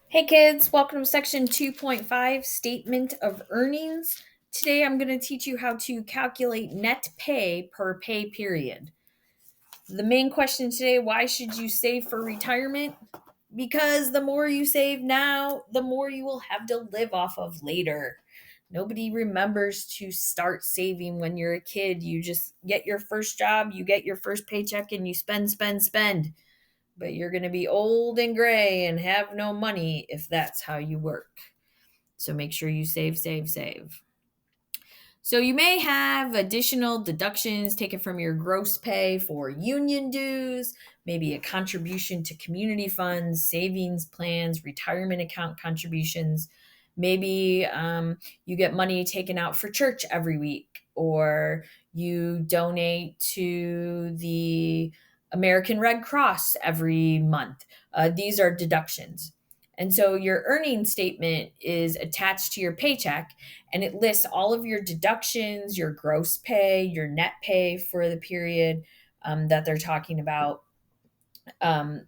Hey kids, welcome to section 2.5 Statement of Earnings. Today I'm going to teach you how to calculate net pay per pay period. The main question today, why should you save for retirement? Because the more you save now, the more you will have to live off of later. Nobody remembers to start saving when you're a kid. You just get your first job, you get your first paycheck, and you spend, spend, spend. But you're going to be old and gray and have no money if that's how you work. So make sure you save, save, save. So you may have additional deductions taken from your gross pay for union dues, maybe a contribution to community funds, savings plans, retirement account contributions. Maybe you get money taken out for church every week, or you donate to the American Red Cross every month. These are deductions. And so your earning statement is attached to your paycheck, and it lists all of your deductions, your gross pay, your net pay for the period that they're talking about. Um,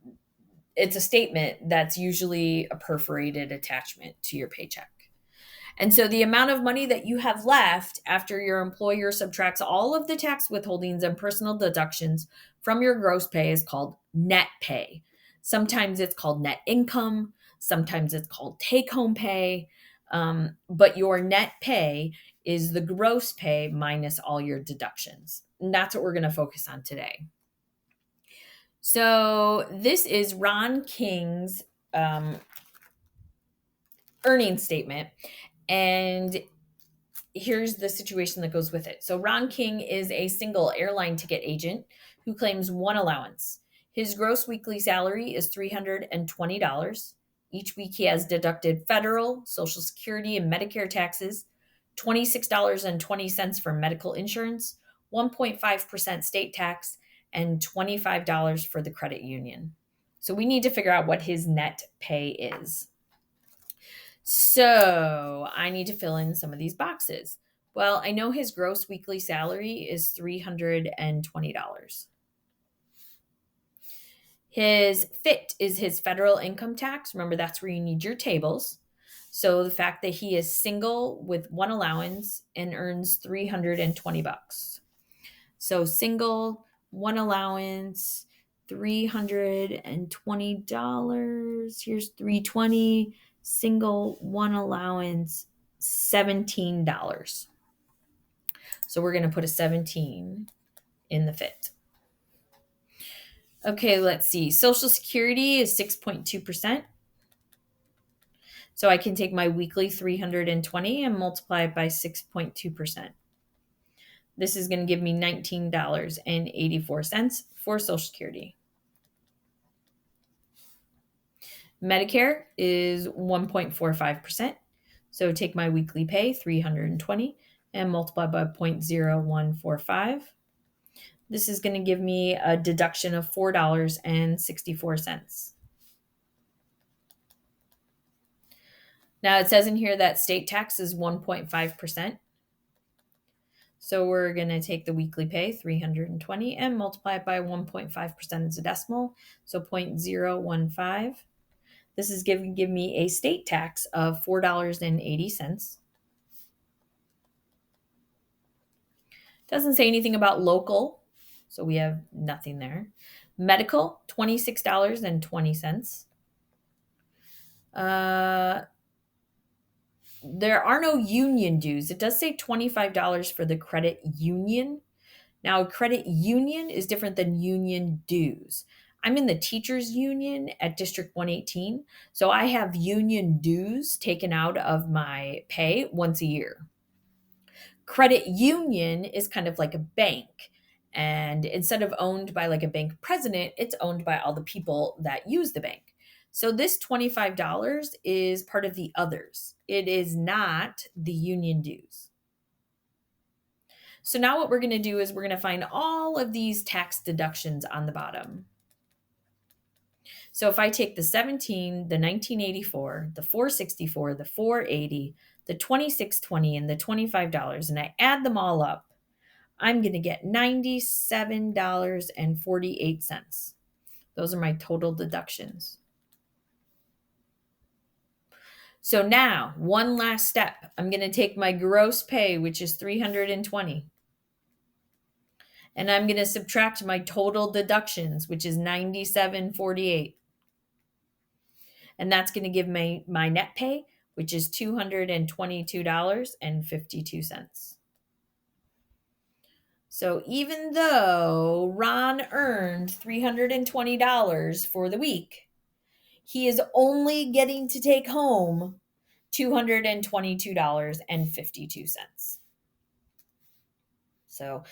it's a statement that's usually a perforated attachment to your paycheck. And so the amount of money that you have left after your employer subtracts all of the tax withholdings and personal deductions from your gross pay is called net pay. Sometimes it's called net income, sometimes it's called take home pay. But your net pay is the gross pay minus all your deductions. And that's what we're going to focus on today. So this is Ron King's earnings statement. And here's the situation that goes with it. So Ron King is a single airline ticket agent who claims one allowance. His gross weekly salary is $320. Each week he has deducted federal, Social Security, and Medicare taxes, $26.20 for medical insurance, 1.5% state tax, and $25 for the credit union. So we need to figure out what his net pay is. So I need to fill in some of these boxes. Well, I know his gross weekly salary is $320. His FIT is his federal income tax. Remember, that's where you need your tables. So the fact that he is single with one allowance and earns 320 bucks. So single, one allowance, $320. Here's 320. Single, one allowance, $17. So we're going to put a 17 in the FIT. Okay, let's see. Social Security is 6.2%. So I can take my weekly 320 and multiply it by 6.2%. This is going to give me $19.84 for Social Security. Medicare is 1.45%. So take my weekly pay, 320, and multiply by 0.0145. This is going to give me a deduction of $4.64. Now it says in here that state tax is 1.5%. So we're going to take the weekly pay, 320, and multiply it by 1.5% as a decimal. So 0.015. This is going to give me a state tax of $4.80. Doesn't say anything about local, so we have nothing there. Medical, $26.20. There are no union dues. It does say $25 for the credit union. Now, credit union is different than union dues. I'm in the teachers union at District 118, so I have union dues taken out of my pay once a year. Credit union is kind of like a bank. And instead of owned by like a bank president, it's owned by all the people that use the bank. So this $25 is part of the others. It is not the union dues. So now what we're going to do is we're going to find all of these tax deductions on the bottom. So if I take the 17, the 1984, the 464, the 480, the 2620, and the $25, and I add them all up, I'm going to get $97.48. Those are my total deductions. So now, one last step. I'm going to take my gross pay, which is $320, and I'm going to subtract my total deductions, which is $97.48. And that's going to give me my net pay, which is $222.52. So even though Ron earned $320 for the week, he is only getting to take home $222.52. So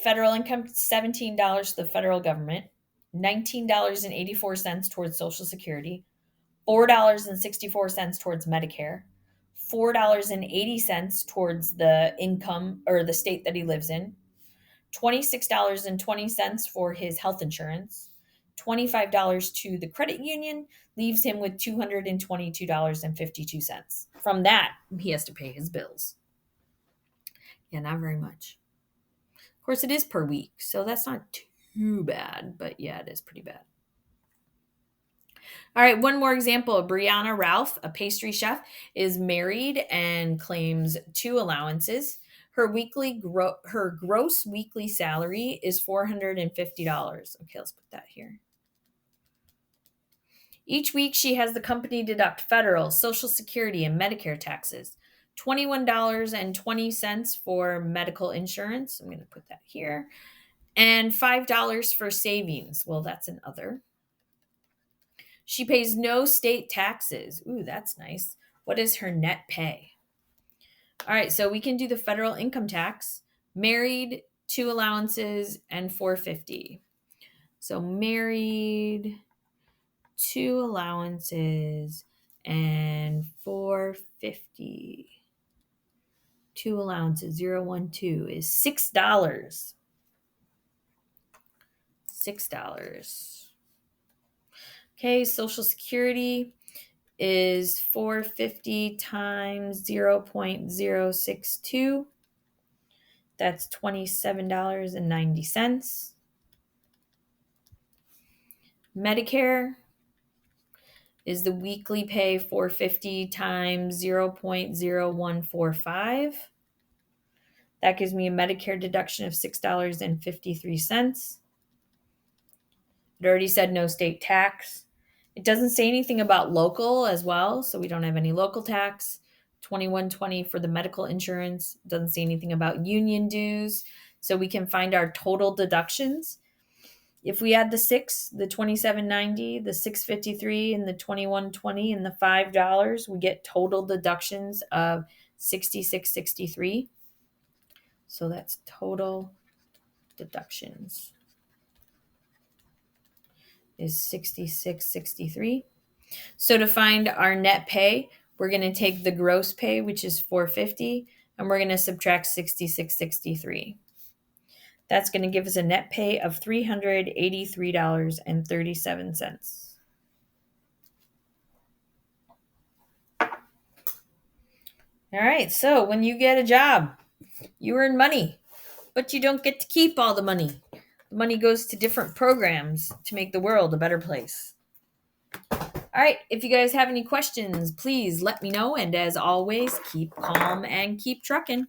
federal income, $17 to the federal government, $19.84 towards Social Security, $4.64 towards Medicare, $4.80 towards the income or the state that he lives in, $26.20 for his health insurance, $25 to the credit union, leaves him with $222.52. From that, he has to pay his bills. Yeah, not very much. Of course, it is per week, so that's not too bad, but yeah, it is pretty bad. All right, one more example. Brianna Ralph, a pastry chef, is married and claims 2 allowances. Her gross weekly salary is $450. Okay, let's put that here. Each week, she has the company deduct federal, Social Security, and Medicare taxes. $21.20 for medical insurance. I'm going to put that here. And $5 for savings. Well, that's an other. She pays no state taxes. Ooh, that's nice. What is her net pay? All right, so we can do the federal income tax. Married, 2 allowances, and $450. So married, 2 allowances, and $450. 2 allowances, 012 is $6. $6. Okay, Social Security is $450 times 0.062. That's $27.90. Medicare is the weekly pay $450 times 0.0145. That gives me a Medicare deduction of $6.53. It already said no state tax. It doesn't say anything about local as well, so we don't have any local tax. $21.20 for the medical insurance. Doesn't say anything about union dues, so we can find our total deductions. If we add the $27.90, the $6.53, and the $21.20 and the $5, we get total deductions of $66.63. So that's total deductions is $66.63. So to find our net pay, we're going to take the gross pay, which is $450, and we're going to subtract $66.63. That's going to give us a net pay of $383.37. All right, so when you get a job, you earn money, but you don't get to keep all the money. The money goes to different programs to make the world a better place. All right, if you guys have any questions, please let me know. And as always, keep calm and keep trucking.